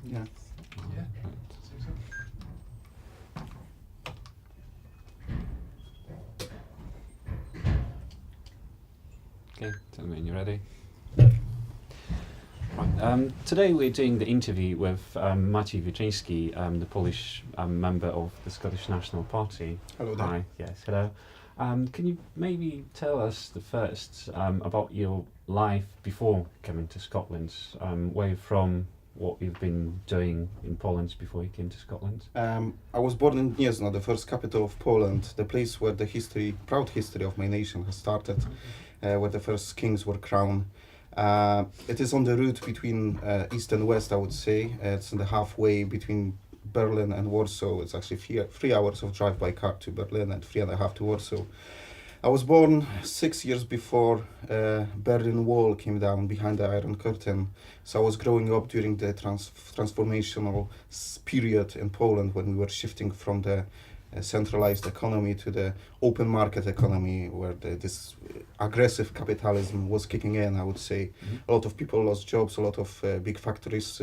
Yeah. Yeah. Okay, tell me when you're ready. Right. Today we're doing the interview with Maciej Wiczynski, the Polish member of the Scottish National Party. Hello there. Hi, yes, hello. Can you maybe tell us the first about your life before coming to Scotland? Where you're from, what you've been doing in Poland before you came to Scotland? I was born in Gniezno, the first capital of Poland, the place where the proud history of my nation has started, where the first kings were crowned. It is on the route between east and west, I would say. It's in the halfway between Berlin and Warsaw. It's actually 3 hours of drive by car to Berlin and 3.5 to Warsaw. I was born 6 years before Berlin Wall came down behind the Iron Curtain. So I was growing up during the transformational period in Poland when we were shifting from the centralized economy to the open market economy, where this aggressive capitalism was kicking in, I would say. A lot of people lost jobs, a lot of big factories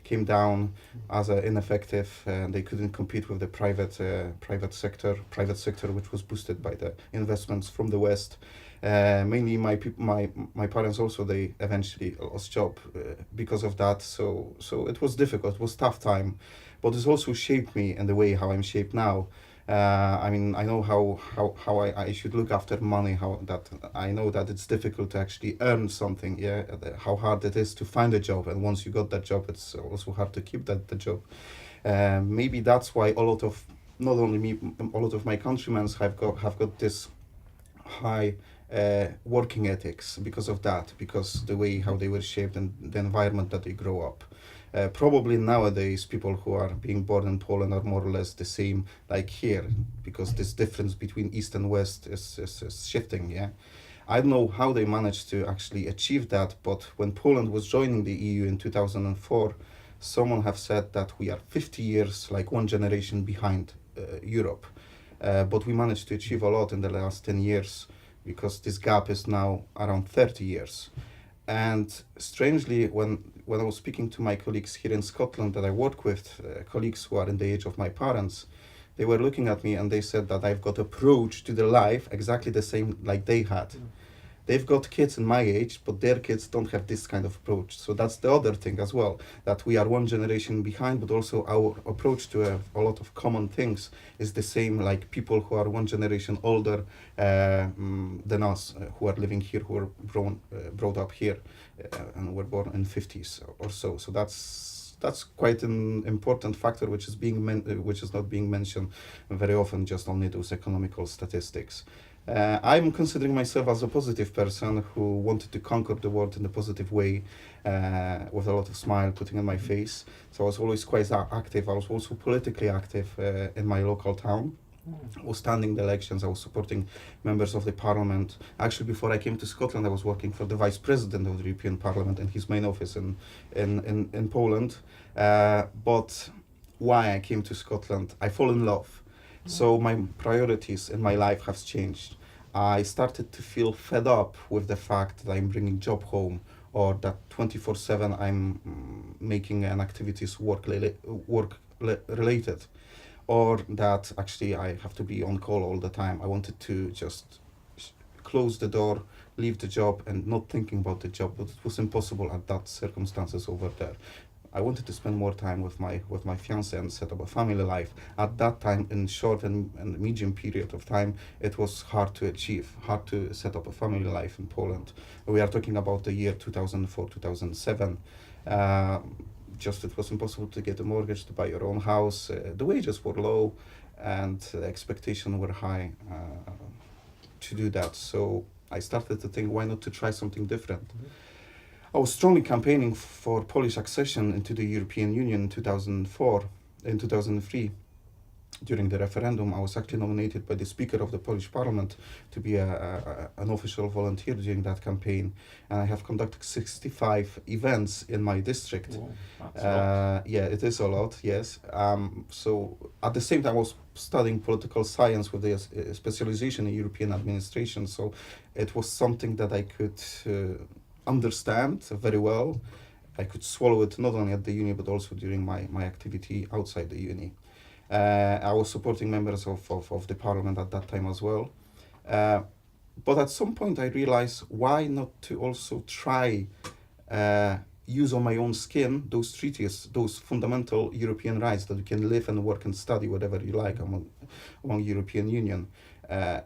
came down as ineffective, and they couldn't compete with the private sector, which was boosted by the investments from the West. Mainly my parents also, they eventually lost job because of that, so it was difficult, it was tough time, but it's also shaped me in the way how I'm shaped now. I mean, I know how I should look after money, I know that it's difficult to actually earn something, yeah, how hard it is to find a job, and once you got that job, it's also hard to keep the job. Maybe that's why a lot of, not only me, a lot of my countrymen have got this high working ethics because of that, because the way how they were shaped and the environment that they grow up. Probably nowadays people who are being born in Poland are more or less the same like here, because this difference between East and West is shifting, yeah. I don't know how they managed to actually achieve that, but when Poland was joining the EU in 2004, someone have said that we are 50 years, like one generation behind Europe. But we managed to achieve a lot in the last 10 years, because this gap is now around 30 years. And strangely, when I was speaking to my colleagues here in Scotland that I work with, colleagues who are in the age of my parents, they were looking at me and they said that I've got approach to their life exactly the same like they had. They've got kids in my age, but their kids don't have this kind of approach. So that's the other thing as well, that we are one generation behind, but also our approach to a lot of common things is the same, like people who are one generation older than us, who are living here, who were brought up here, and were born in 50s or so. So that's quite an important factor, which is not being mentioned very often, just only those economical statistics. I'm considering myself as a positive person who wanted to conquer the world in a positive way, with a lot of smile putting on my face. So I was always quite active. I was also politically active in my local town. I was standing the elections, I was supporting members of the parliament. Actually, before I came to Scotland, I was working for the vice president of the European Parliament in his main office in Poland. But why I came to Scotland, I fall in love. So my priorities in my life have changed. I started to feel fed up with the fact that I'm bringing job home, or that 24/7 I'm making an activities work related, or that actually I have to be on call all the time. I wanted to just close the door, leave the job, and not thinking about the job, but it was impossible at that circumstances over there. I wanted to spend more time with my fiancée and set up a family life. At that time, in short and medium period of time, it was hard to achieve, hard to set up a family life in Poland. We are talking about the year 2004, 2007. Just it was impossible to get a mortgage, to buy your own house. The wages were low, and the expectations were high to do that. So I started to think, why not to try something different? I was strongly campaigning for Polish accession into the European Union in 2003. During the referendum, I was actually nominated by the Speaker of the Polish Parliament to be an official volunteer during that campaign. And I have conducted 65 events in my district. Whoa, that's a lot. Yeah, it is a lot, yes. So at the same time, I was studying political science with a specialization in European administration. So it was something that I could understand very well. I could swallow it not only at the uni but also during my activity outside the uni. I was supporting members of the parliament at that time as well. But at some point I realized why not to also try use on my own skin those treaties, those fundamental European rights that you can live and work and study whatever you like among European Union.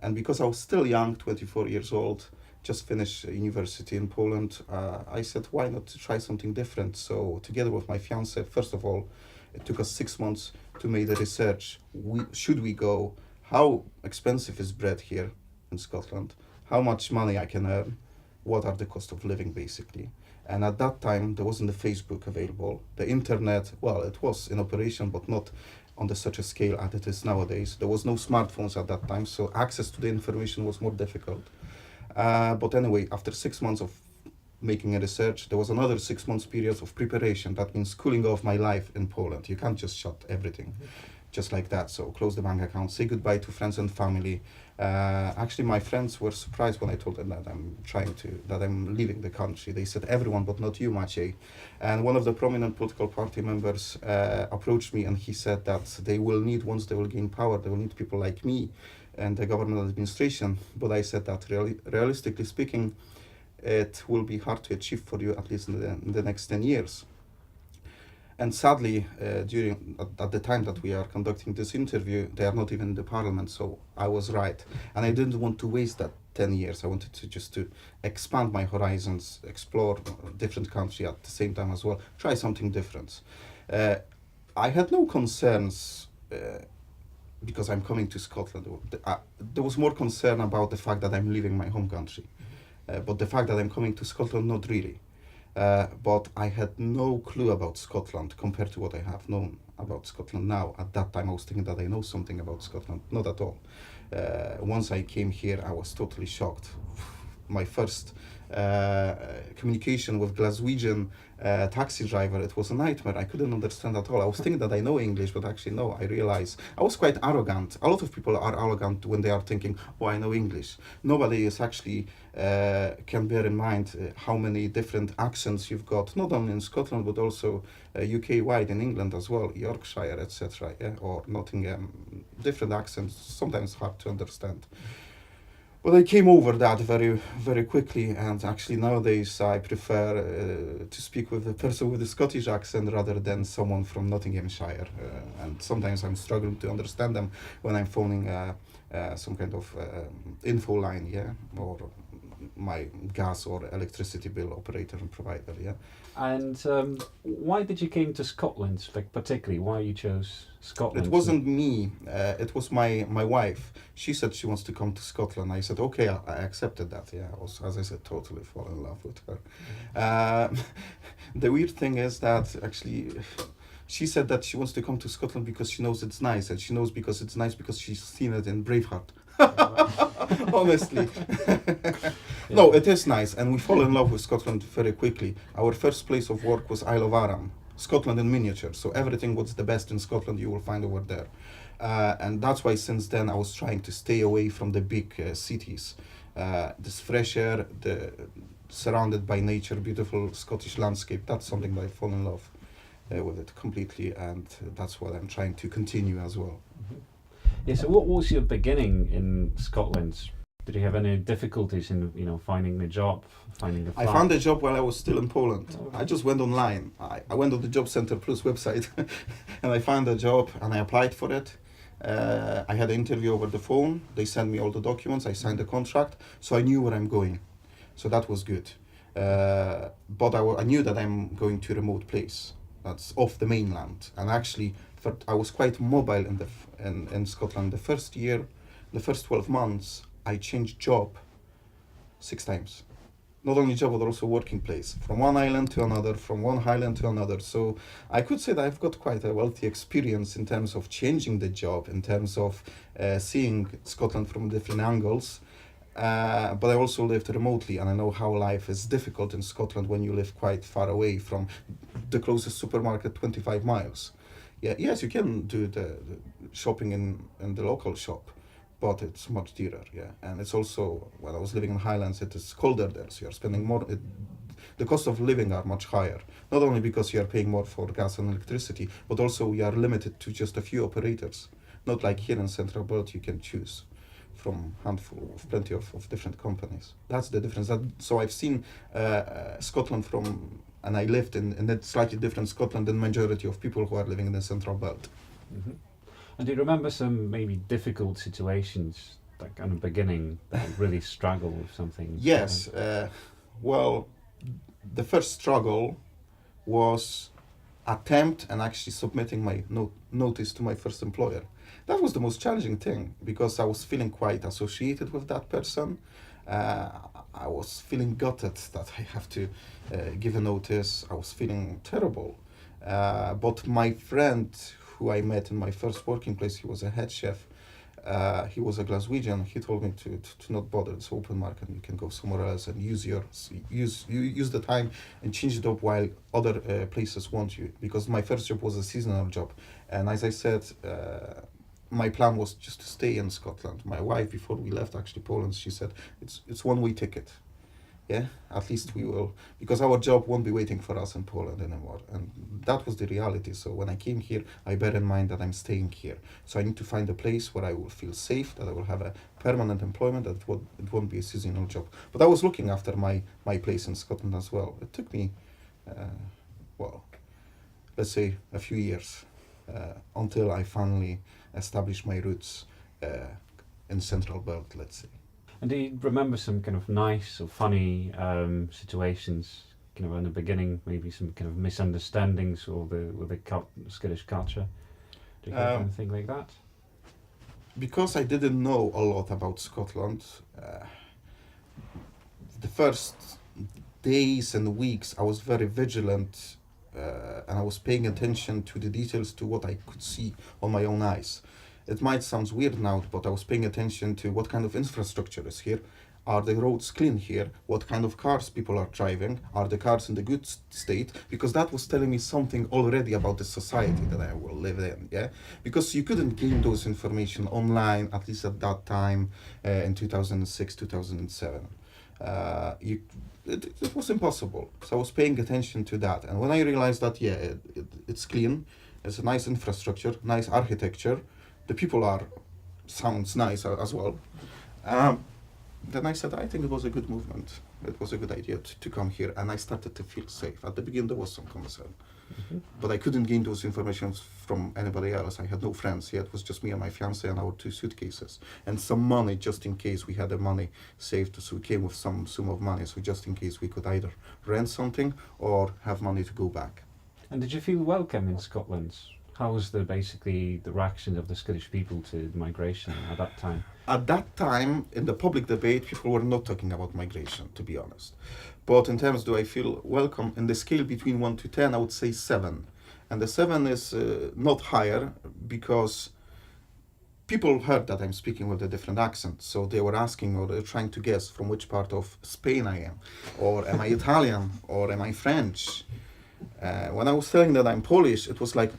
And because I was still young, 24 years old, just finished university in Poland, I said, why not to try something different? So together with my fiance, first of all, it took us 6 months to make the research. Should we go? How expensive is bread here in Scotland? How much money I can earn? What are the cost of living, basically? And at that time, there wasn't the Facebook available. The internet, well, it was in operation, but not on such a scale as it is nowadays. There was no smartphones at that time, so access to the information was more difficult. But anyway, after 6 months of making a research, there was another 6 months period of preparation. That means cooling off my life in Poland. You can't just shut everything just like that. So close the bank account, say goodbye to friends and family. Actually, my friends were surprised when I told them that I'm leaving the country. They said, everyone, but not you, Maciej. And one of the prominent political party members approached me and he said that they will need, once they will gain power, they will need people like me and the government administration. But I said that realistically speaking, it will be hard to achieve for you, at least in the next 10 years. And sadly, at the time that we are conducting this interview, they are not even in the parliament, so I was right. And I didn't want to waste that 10 years. I wanted to expand my horizons, explore different countries at the same time as well, try something different. I had no concerns because I'm coming to Scotland. There was more concern about the fact that I'm leaving my home country. But the fact that I'm coming to Scotland, not really. But I had no clue about Scotland compared to what I have known about Scotland now. At that time, I was thinking that I know something about Scotland. Not at all. Once I came here, I was totally shocked. My first communication with Glaswegian taxi driver, it was a nightmare. I couldn't understand at all. I was thinking that I know English, but actually no, I realized I was quite arrogant. A lot of people are arrogant when they are thinking, oh, I know English. Nobody is actually can bear in mind how many different accents you've got, not only in Scotland, but also UK-wide in England as well, Yorkshire, etc., yeah, or Nottingham. Different accents, sometimes hard to understand. But I came over that very, very quickly, and actually nowadays I prefer to speak with a person with a Scottish accent rather than someone from Nottinghamshire. And sometimes I'm struggling to understand them when I'm phoning some kind of info line, yeah, or my gas or electricity bill operator and provider, yeah. And why did you came to Scotland, like particularly? Why you chose Scotland? It wasn't me. It was my wife. She said she wants to come to Scotland. I said, okay, I accepted that. Yeah, I was, as I said, totally fall in love with her. The weird thing is that actually she said that she wants to come to Scotland because she knows it's nice, and she knows because it's nice because she's seen it in Braveheart. Honestly. Yeah. No, it is nice, and we fall in love with Scotland very quickly. Our first place of work was Isle of Arran, Scotland in miniature. So everything what's the best in Scotland you will find over there. And that's why since then I was trying to stay away from the big cities. This fresh air, surrounded by nature, beautiful Scottish landscape, that's something that I fall in love with it completely, and that's what I'm trying to continue as well. Mm-hmm. Yeah, so what was your beginning in Scotland? Did you have any difficulties in finding a job, finding a flat? I found a job while I was still in Poland. I just went online. I went on the Job Center Plus website and I found a job and I applied for it. I had an interview over the phone. They sent me all the documents. I signed the contract, so I knew where I'm going. So that was good. But I knew that I'm going to a remote place that's off the mainland. And actually, I was quite mobile in Scotland. The first year, the first 12 months, I changed job 6 times. Not only job, but also working place. From one island to another, from one highland to another. So I could say that I've got quite a wealthy experience in terms of changing the job, in terms of seeing Scotland from different angles. But I also lived remotely, and I know how life is difficult in Scotland when you live quite far away from the closest supermarket, 25 miles. Yeah, yes, you can do the shopping in the local shop, but it's much dearer, yeah. And it's also, when I was living in Highlands, it is colder there, so you're spending more, the cost of living are much higher. Not only because you are paying more for gas and electricity, but also you are limited to just a few operators. Not like here in Central Belt, you can choose from handful of plenty of different companies. That's the difference. So I've seen Scotland from, and I lived in a slightly different Scotland than majority of people who are living in the Central Belt. Hmm. And do you remember some maybe difficult situations, like in the beginning, that you really struggle with something? Yes. Well, the first struggle was attempt and actually submitting my notice to my first employer. That was the most challenging thing because I was feeling quite associated with that person. I was feeling gutted that I have to give a notice. I was feeling terrible. But my friend who I met in my first working place, he was a head chef. He was a Glaswegian. He told me to not bother. It's open market. You can go somewhere else and use the time and change it up while other places want you. Because my first job was a seasonal job, and as I said, my plan was just to stay in Scotland. My wife, before we left actually Poland, she said it's one-way ticket. Yeah, at least we will, because our job won't be waiting for us in Poland anymore. And that was the reality. So when I came here, I bear in mind that I'm staying here. So I need to find a place where I will feel safe, that I will have a permanent employment, that it won't be a seasonal job. But I was looking after my place in Scotland as well. It took me, let's say a few years until I finally established my roots in Central Belt, let's say. And do you remember some kind of nice or funny situations, kind of in the beginning, maybe some kind of misunderstandings with the Scottish culture? Do you have anything like that? Because I didn't know a lot about Scotland, the first days and weeks I was very vigilant and I was paying attention to the details, to what I could see on my own eyes. It might sound weird now, but I was paying attention to what kind of infrastructure is here. Are the roads clean here? What kind of cars people are driving? Are the cars in the good state? Because that was telling me something already about the society that I will live in, yeah? Because you couldn't gain those information online, at least at that time, in 2006, 2007. It was impossible. So I was paying attention to that. And when I realized that, it's clean, it's a nice infrastructure, nice architecture, the people sounds nice as well. Then I said, I think it was a good movement. It was a good idea to come here, and I started to feel safe. At the beginning, there was some concern, but I couldn't gain those informations from anybody else. I had no friends. It was just me and my fiance and our 2 suitcases and some money just in case. We had the money saved, so we came with some sum of money, so just in case we could either rent something or have money to go back. And did you feel welcome in Scotland? How was the reaction of the Scottish people to migration at that time? At that time, in the public debate, people were not talking about migration, to be honest. But in terms, do I feel welcome? In the scale between 1 to 10, I would say 7. And the 7 is not higher because people heard that I'm speaking with a different accent. So they were asking, or they're trying to guess from which part of Spain I am. Or am I Italian? Or am I French? When I was telling that I'm Polish, it was like,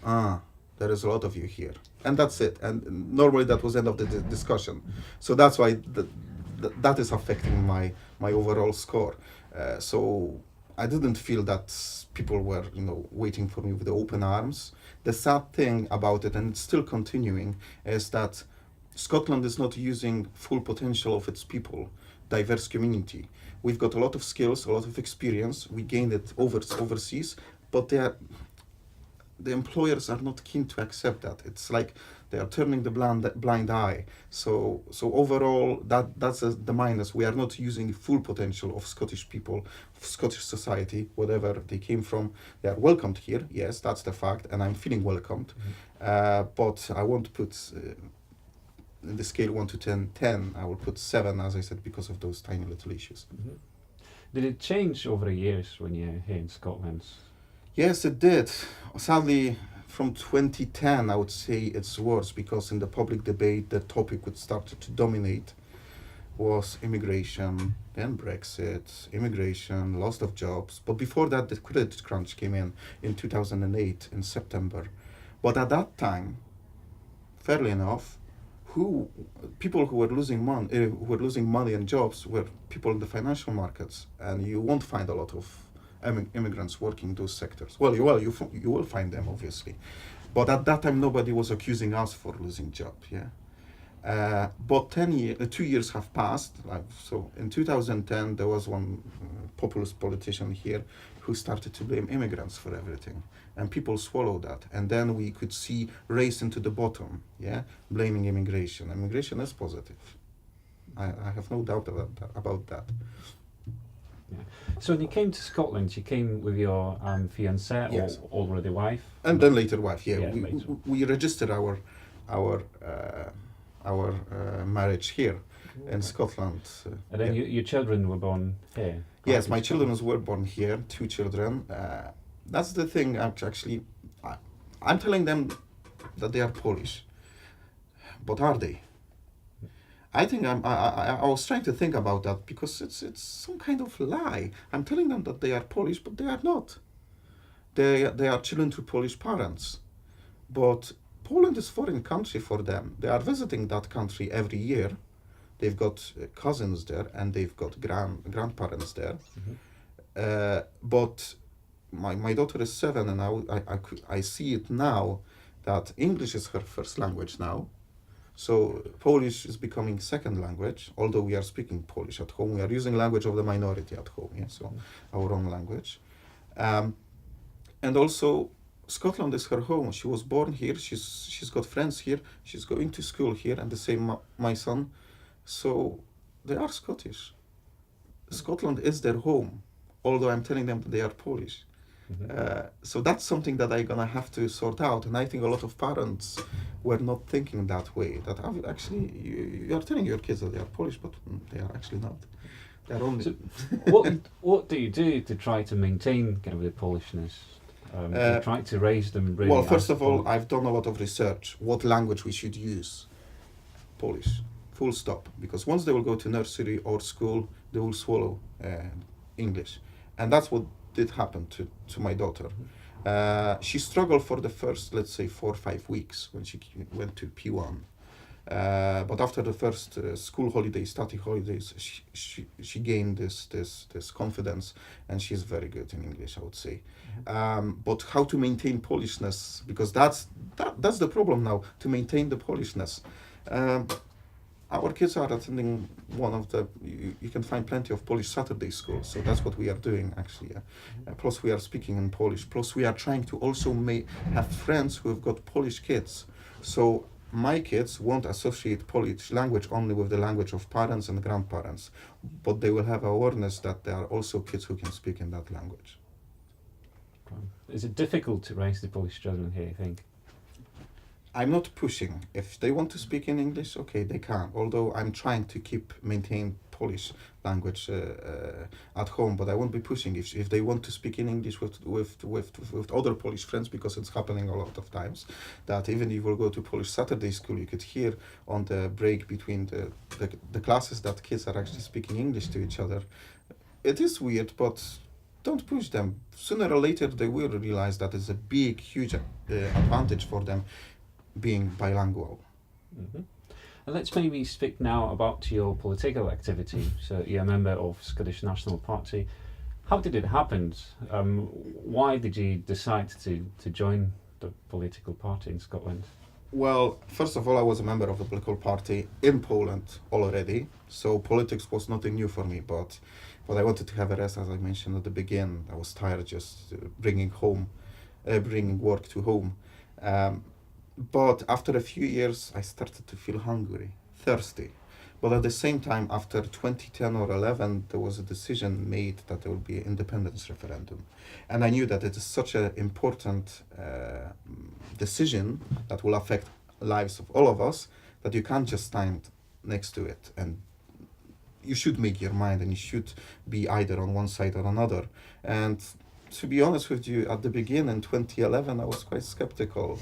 there is a lot of you here. And that's it. And normally that was the end of the discussion. So that's why that is affecting my overall score. So I didn't feel that people were, waiting for me with open arms. The sad thing about it, and it's still continuing, is that Scotland is not using full potential of its people, diverse community. We've got a lot of skills, a lot of experience. We gained it overseas, but the employers are not keen to accept that. It's like they are turning the blind eye. So overall, that's the minus. We are not using full potential of Scottish people, of Scottish society, whatever they came from. They are welcomed here. Yes, that's the fact, and I'm feeling welcomed. But I won't put in the scale 1 to 10. I will put 7, as I said, because of those tiny little issues. Mm-hmm. Did it change over the years when you're here in Scotland? Yes, it did. Sadly, from 2010, I would say it's worse because in the public debate, the topic which started to dominate was immigration, then Brexit, immigration, loss of jobs. But before that, the credit crunch came in 2008, in September. But at that time, fairly enough, people who were losing money and jobs were people in the financial markets, and you won't find a lot of immigrants working those sectors. Well, you will find them obviously, but at that time nobody was accusing us for losing job. Yeah. But 2 years have passed. So in 2010, there was one populist politician here who started to blame immigrants for everything, and people swallowed that. And then we could see race into the bottom, yeah, blaming immigration. Immigration is positive. I have no doubt about that. Yeah. So when you came to Scotland, you came with your fiancée Yes. or already wife? And then later wife, yeah. Yeah, we, later. we registered our marriage here in Scotland. And then yeah. your children were born here? Yes, in my Scotland? children were born here, 2 children. That's the thing, actually. I'm telling them that they are Polish. But are they? I think I was trying to think about that because it's some kind of lie. I'm telling them that they are Polish, but they are not. They are children to Polish parents. But Poland is foreign country for them. They are visiting that country every year. They've got cousins there and they've got grandparents there. But my daughter is 7 and I see it now that English is her first language now. So Polish is becoming second language, although we are speaking Polish at home. We are using language of the minority at home, yeah, so our own language. And also Scotland is her home. She was born here. She's got friends here. She's going to school here, and the same my son. So they are Scottish. Scotland is their home, although I'm telling them that they are Polish. So that's something that I'm gonna have to sort out, and I think a lot of parents were not thinking that way. That actually you are telling your kids that they are Polish, but they are actually not. They are only. So what do you do to try to maintain kind of the Polishness? Try to raise them really. Well, first as of all, Polish? I've done a lot of research. What language we should use? Polish. Full stop. Because once they will go to nursery or school, they will swallow English, and that's what did happen to my daughter. She struggled for the first, let's say, 4 or 5 weeks when she went to P1. But after the first school holidays, study holidays, she gained this confidence, and she's very good in English, I would say. But how to maintain Polishness? Because that's the problem now, to maintain the Polishness. Our kids are attending one of the, you can find plenty of Polish Saturday schools, so that's what we are doing actually. Plus we are speaking in Polish, plus we are trying to also have friends who have got Polish kids. So my kids won't associate Polish language only with the language of parents and grandparents, but they will have awareness that there are also kids who can speak in that language. Is it difficult to raise the Polish children here, you think? I'm not pushing. If they want to speak in English, okay, they can. Although I'm trying to maintain Polish language at home, but I won't be pushing. If they want to speak in English with other Polish friends, because it's happening a lot of times, that even if you will go to Polish Saturday school, you could hear on the break between the classes that kids are actually speaking English to each other. It is weird, but don't push them. Sooner or later, they will realize that it's a big, huge advantage for them being bilingual. And let's maybe speak now about your political activity. So you're a member of Scottish National Party. How did it happen? Why did you decide to join the political party in Scotland? Well, first of all, I was a member of the political party in Poland already, so politics was nothing new for me, but I wanted to have a rest, as I mentioned at the beginning. I was tired just bringing work to home. But after a few years, I started to feel hungry, thirsty. But at the same time, after 2010 or 11, there was a decision made that there will be an independence referendum. And I knew that it is such an important decision that will affect lives of all of us, that you can't just stand next to it. And you should make your mind, and you should be either on one side or another. And to be honest with you, at the beginning, in 2011, I was quite skeptical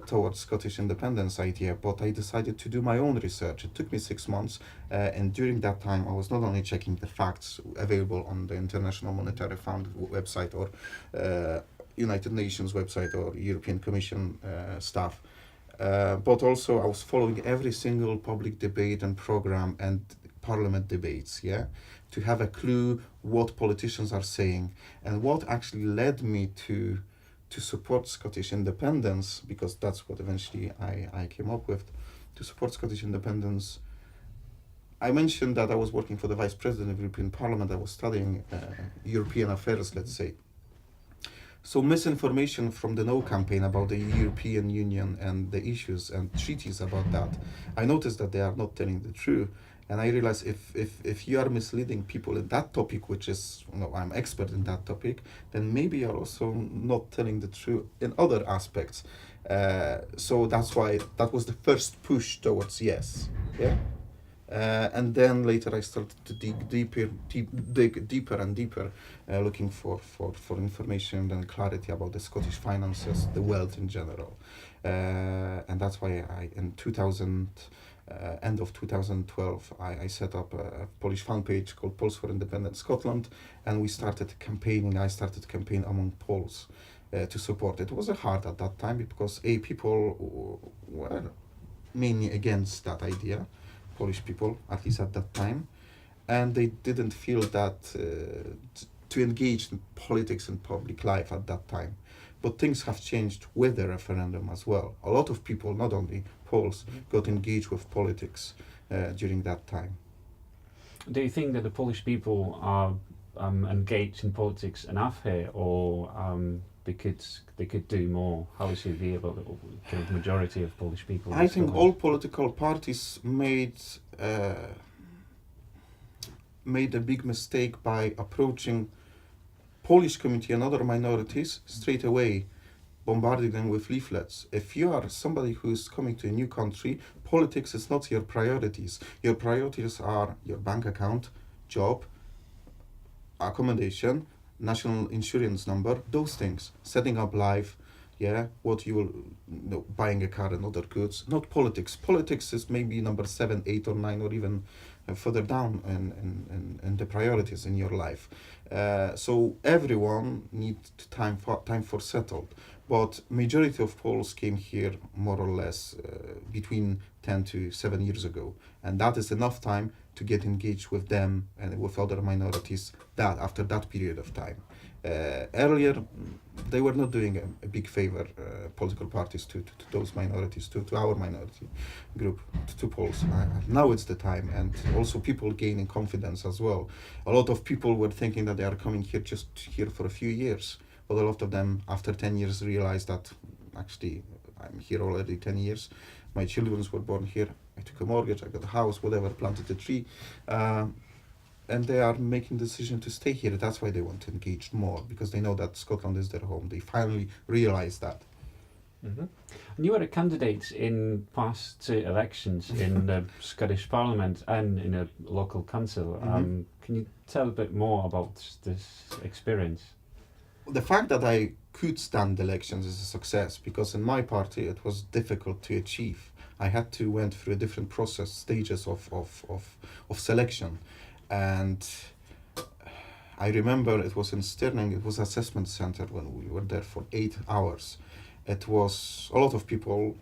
towards Scottish independence idea, but I decided to do my own research. It took me 6 months, and during that time I was not only checking the facts available on the International Monetary Fund website or United Nations website or European Commission stuff, but also I was following every single public debate and program and parliament debates, yeah, to have a clue what politicians are saying. And what actually led me to support Scottish independence, because that's what eventually I came up with, to support Scottish independence. I mentioned that I was working for the Vice President of the European Parliament. I was studying European affairs, let's say. So misinformation from the No campaign about the European Union and the issues and treaties about that, I noticed that they are not telling the truth. And I realized if you are misleading people in that topic, which is, I'm expert in that topic, then maybe you're also not telling the truth in other aspects. So that's why that was the first push towards yes. Yeah. And then later I started to dig deeper and deeper, looking for information and clarity about the Scottish finances, the wealth in general. And that's why in 2000, end of 2012, I set up a Polish fan page called Poles for Independent Scotland, and we started campaigning. I started campaign among Poles to support. It was hard at that time because people were mainly against that idea. Polish people, at least at that time, and they didn't feel that to engage in politics and public life at that time. But things have changed with the referendum as well. A lot of people, not only Poles, got engaged with politics during that time. Do you think that the Polish people are engaged in politics enough here, or they could do more? How is your view about the kind of majority of Polish people? I think all political parties made a big mistake by approaching Polish community and other minorities straight away, bombarding them with leaflets. If you are somebody who is coming to a new country, politics is not your priorities. Your priorities are your bank account, job, accommodation, national insurance number, those things, setting up life, yeah, what you will, buying a car and other goods, not politics. Politics is maybe number 7, 8 or 9 or even further down in the priorities in your life. So everyone needs time for settled. But majority of Poles came here more or less between 10 to 7 years ago, and that is enough time to get engaged with them and with other minorities after that period of time. Earlier, they were not doing a big favor, political parties, to those minorities, to our minority group, to Poles. Now it's the time, and also people gaining confidence as well. A lot of people were thinking that they are coming here for a few years, but a lot of them, after 10 years, realized that actually I'm here already 10 years. My children were born here. I took a mortgage, I got a house, whatever, planted a tree. And they are making the decision to stay here. That's why they want to engage more, because they know that Scotland is their home. They finally realize that. Mm-hmm. And you were a candidate in past 2 elections in the Scottish Parliament and in a local council. Mm-hmm. Can you tell a bit more about this experience? The fact that I could stand elections is a success, because in my party it was difficult to achieve. I had to went through a different stages of selection, and I remember it was in Stirling. It was assessment center when we were there for 8 hours. It was a lot of people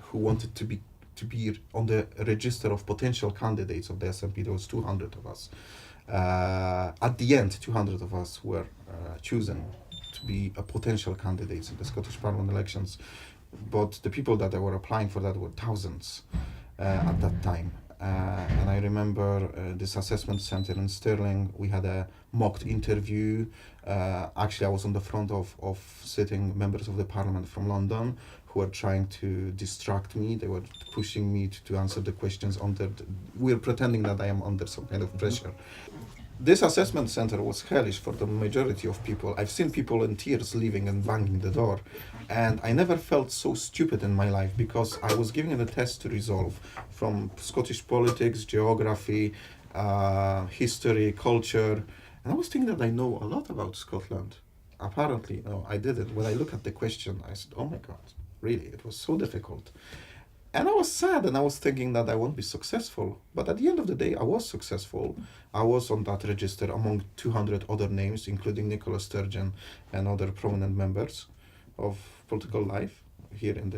who wanted to be on the register of potential candidates of the SNP. There was 200 of us. At the end, 200 of us were chosen to be potential candidates in the Scottish Parliament elections, but the people that were applying for that were thousands at that time. And I remember this assessment center in Stirling, we had a mock interview. Actually, I was on the front of sitting members of the parliament from London who were trying to distract me. They were pushing me to answer the questions we were pretending that I am under some kind of pressure. This assessment center was hellish for the majority of people. I've seen people in tears leaving and banging the door. And I never felt so stupid in my life, because I was given a test to resolve from Scottish politics, geography, history, culture. And I was thinking that I know a lot about Scotland. Apparently, no, I didn't. When I look at the question, I said, oh my God, really, it was so difficult. And I was sad, and I was thinking that I won't be successful. But at the end of the day, I was successful. I was on that register among 200 other names, including Nicola Sturgeon and other prominent members of political life here in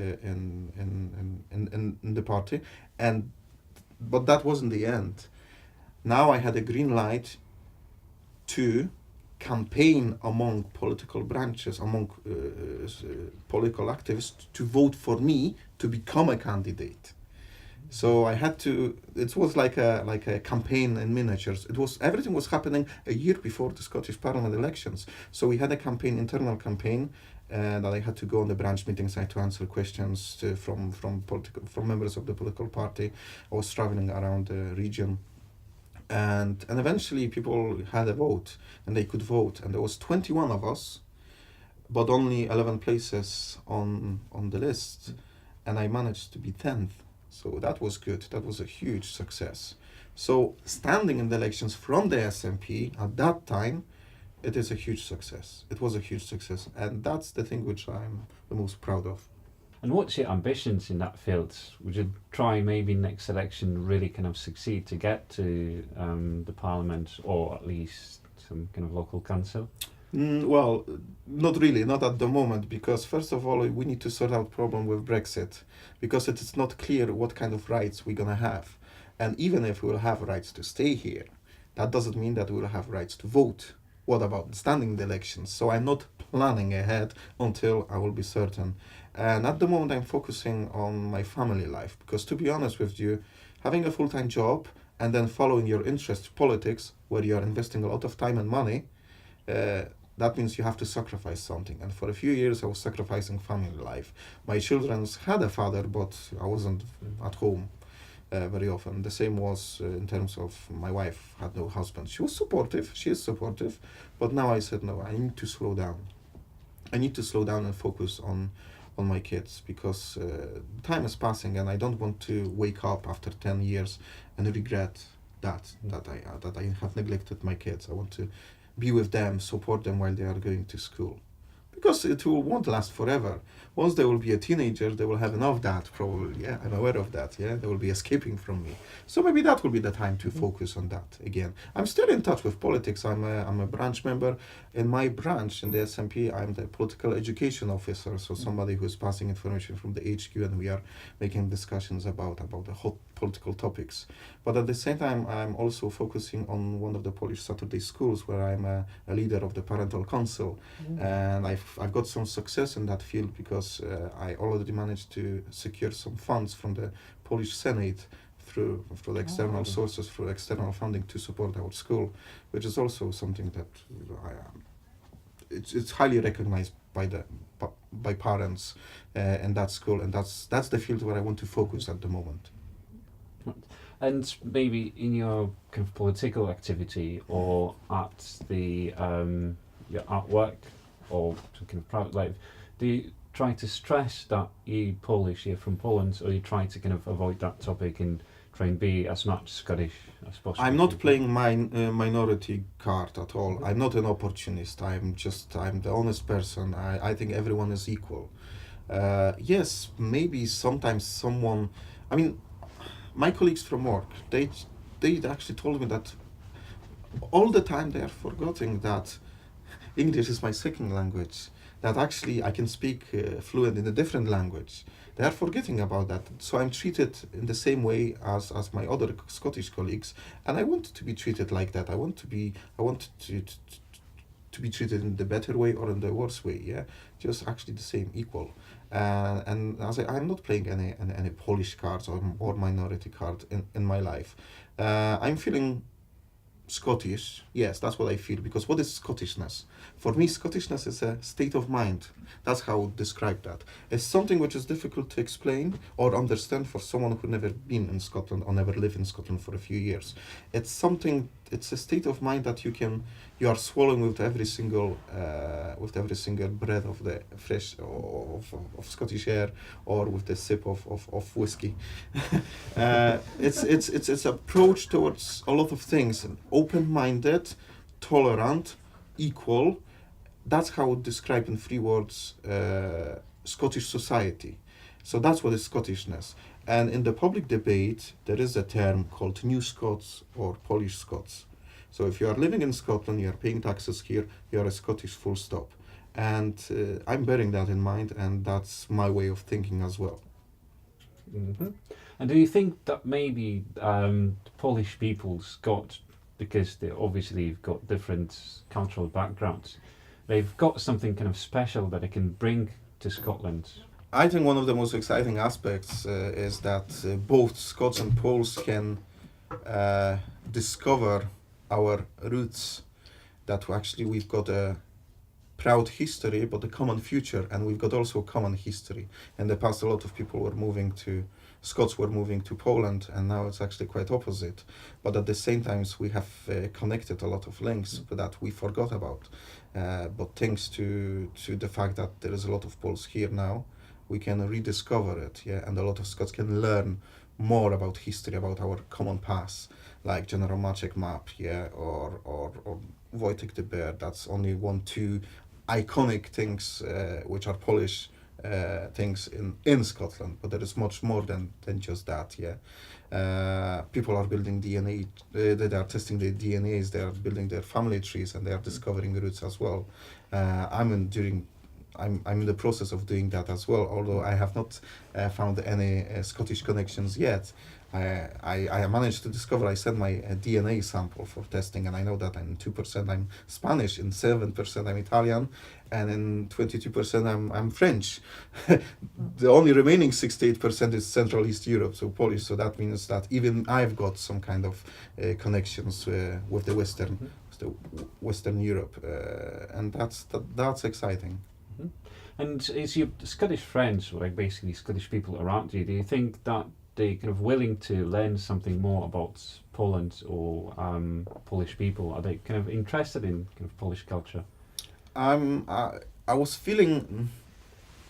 the party. But that wasn't the end. Now I had a green light to campaign among political branches, among political activists, to vote for me to become a candidate. So I had to. It was like a campaign in miniatures. Everything was happening a year before the Scottish Parliament elections. So we had a campaign, internal campaign, that I had to go on the branch meetings. I had to answer questions from members of the political party. I was traveling around the region, and eventually people had a vote, and they could vote. And there was 21 of us, but only 11 places on the list, and I managed to be 10th. So that was good. That was a huge success. So standing in the elections from the SNP at that time, it is a huge success. It was a huge success, and that's the thing which I'm the most proud of. And what's your ambitions in that field? Would you try maybe next election really kind of succeed to get to the Parliament, or at least some kind of local council? Well, not really, not at the moment, because first of all, we need to sort out problem with Brexit, because it is not clear what kind of rights we're gonna have. And even if we will have rights to stay here, that doesn't mean that we will have rights to vote. What about standing the elections? So I'm not planning ahead until I will be certain. And at the moment, I'm focusing on my family life, because to be honest with you, having a full-time job and then following your interest politics, where you are investing a lot of time and money, that means you have to sacrifice something. And for a few years, I was sacrificing family life. My children had a father, but I wasn't at home very often. The same was in terms of my wife had no husband. She was supportive, she is supportive, but now I said, no, I need to slow down. I need to slow down and focus on my kids, because time is passing, and I don't want to wake up after 10 years and regret that I have neglected my kids. I want to be with them, support them while they are going to school, because it won't last forever. Once they will be a teenager, they will have enough of that, probably. Yeah, I'm aware of that. Yeah, they will be escaping from me. So maybe that will be the time to focus on that again. I'm still in touch with politics. I'm a branch member. In my branch in the SNP, I'm the political education officer, so somebody who is passing information from the HQ, and we are making discussions about the hot political topics. But at the same time, I'm also focusing on one of the Polish Saturday schools, where I'm a leader of the parental council, and I've got some success in that field, because I already managed to secure some funds from the Polish Senate through the external sources, through external funding, to support our school, which is also something that it's highly recognized by parents in that school, and that's the field where I want to focus at the moment. And maybe in your kind of political activity, or at the your artwork, or some kind of private life, do you try to stress that you're Polish, you're from Poland, or you try to kind of avoid that topic and try and be as much Scottish as possible? I'm not playing my minority card at all. I'm not an opportunist. I'm the honest person. I think everyone is equal. Yes, maybe sometimes someone, I mean, my colleagues from work, they actually told me that all the time they are forgetting that English is my second language, that actually I can speak fluent in a different language. They are forgetting about that. So I'm treated in the same way as my other Scottish colleagues, and I want to be treated like that. I want to be treated in the better way or in the worse way. Yeah, just actually the same, equal. And as I'm not playing any Polish cards or minority card in my life. I'm feeling Scottish. Yes, that's what I feel. Because what is Scottishness? For me, Scottishness is a state of mind. That's how I would describe that. It's something which is difficult to explain or understand for someone who never been in Scotland or never lived in Scotland for a few years. It's a state of mind that you are swallowing with every single breath of the fresh of Scottish air, or with the sip of whiskey. It's approach towards a lot of things, open-minded, tolerant, equal. That's how I would describe in 3 words Scottish society. So that's what is Scottishness. And in the public debate, there is a term called New Scots or Polish Scots. So if you are living in Scotland, you are paying taxes here, you are a Scottish, full stop. And I'm bearing that in mind, and that's my way of thinking as well. Mm-hmm. And do you think that maybe Polish people's got, because they obviously have got different cultural backgrounds, they've got something kind of special that they can bring to Scotland? I think one of the most exciting aspects is that both Scots and Poles can discover our roots, that actually we've got a proud history but a common future, and we've got also a common history. In the past, a lot of people were moving to, Scots were moving to Poland, and now it's actually quite opposite. But at the same time, we have connected a lot of links that we forgot about. But thanks to the fact that there is a lot of Poles here now, we can rediscover it, yeah, and a lot of Scots can learn more about history, about our common past, like General Maciej map, yeah, or Wojtek the Bear. That's only 1-2 iconic things which are Polish things in Scotland, but there is much more than just that, yeah. People are building DNA, they are testing their DNAs, they are building their family trees, and they are discovering roots as well. I'm in the process of doing that as well, although I have not found any Scottish connections yet. I managed to discover, I sent my DNA sample for testing, and I know that in 2% I'm Spanish, in 7% I'm Italian, and in 22% I'm French. The only remaining 68% is Central East Europe, so Polish, so that means that even I've got some kind of connections with the Western Europe, and that's exciting. Mm-hmm. And is your Scottish friends, like basically Scottish people around you, do you think that they kind of willing to learn something more about Poland or Polish people? Are they kind of interested in kind of Polish culture? I was feeling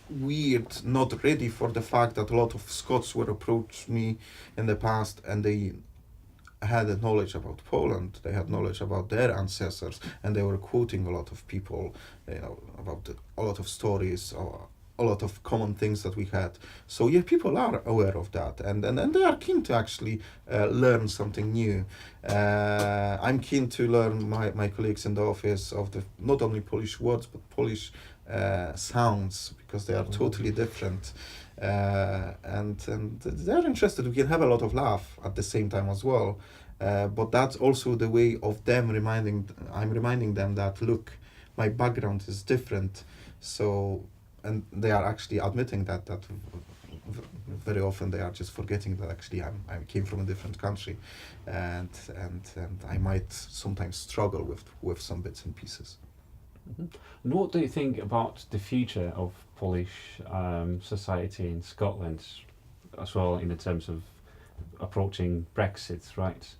weird, not ready for the fact that a lot of Scots were approached me in the past, and they had a knowledge about Poland, they had knowledge about their ancestors, and they were quoting a lot of people, about a lot of stories, or a lot of common things that we had. So yeah, people are aware of that, and they are keen to actually learn something new. I'm keen to learn my colleagues in the office of the not only Polish words but Polish sounds, because they are totally different. And they're interested. We can have a lot of laugh at the same time as well. But that's also the way of them I'm reminding them that, look, my background is different. So, and they are actually admitting that very often they are just forgetting that actually I came from a different country, and I might sometimes struggle with some bits and pieces. Mm-hmm. And what do you think about the future of Polish society in Scotland, as well, in terms of approaching Brexit, right?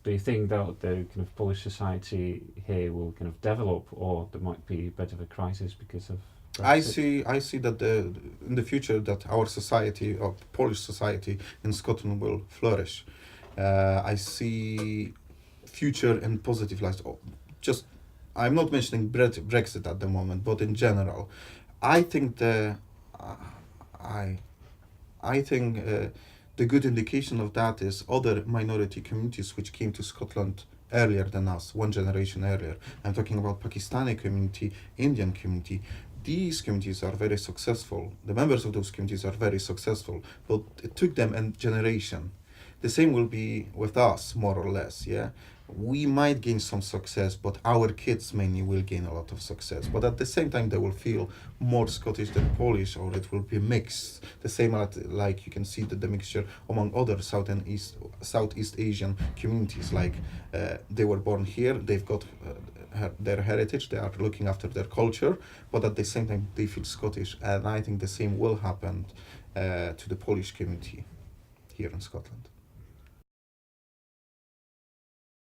Do you think that the kind of Polish society here will kind of develop, or there might be a bit of a crisis because of Brexit? I see that in the future that our society, or Polish society in Scotland, will flourish. I see future in positive light. I'm not mentioning Brexit at the moment, but in general, I think the good indication of that is other minority communities which came to Scotland earlier than us, one generation earlier. I'm talking about Pakistani community, Indian community. These communities are very successful. The members of those communities are very successful, but it took them a generation. The same will be with us, more or less, yeah? We might gain some success, but our kids mainly will gain a lot of success. But at the same time, they will feel more Scottish than Polish, or it will be mixed. The same like you can see the mixture among other Southeast Asian communities. Like they were born here, they've got their heritage, they are looking after their culture, but at the same time, they feel Scottish. And I think the same will happen to the Polish community here in Scotland.